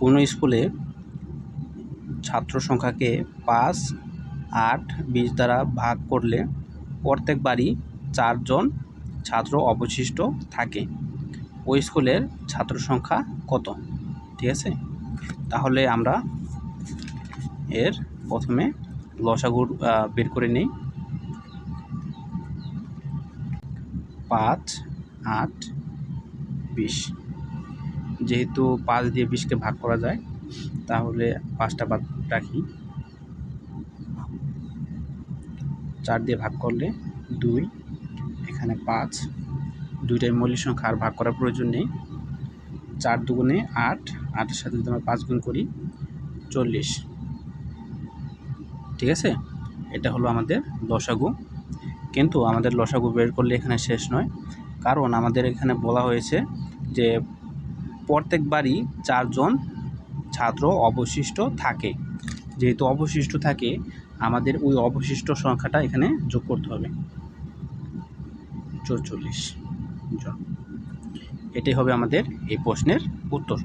কোনো স্কুলে ছাত্র সংখ্যাকে 5, 8, 20 দ্বারা ভাগ করলে প্রত্যেকবারই 4 জন ছাত্র অবশিষ্ট থাকে। ওই স্কুলের ছাত্র সংখ্যা কত? ঠিক আছে, তাহলে আমরা এর প্রথমে লসাগু বের করে নিই। 5, 8, 20। যেহেতু 5 দিয়ে 20কে ভাগ করা যায়, তাহলে 5টা বাদ রাখি। 4 দিয়ে ভাগ করলে 2, এখানে 5, 2টাই মৌলিক সংখ্যা, আর ভাগ করার প্রয়োজন নেই। 4 দুগুণে 8, 8-এর সাথে যদি আমরা 5 গুণ করি 40। ঠিক আছে, এটা হলো আমাদের লসাগু। কিন্তু আমাদের লসাগু বের করলে এখানে শেষ নয়, কারণ আমাদের এখানে বলা হয়েছে যে প্রত্যেকবারই 4 জন ছাত্র অবশিষ্ট থাকে। যেহেতু অবশিষ্ট থাকে, আমাদের ওই অবশিষ্ট সংখ্যাটা এখানে যোগ করতে হবে, 44 জন। এটাই হবে আমাদের এই প্রশ্নের উত্তর।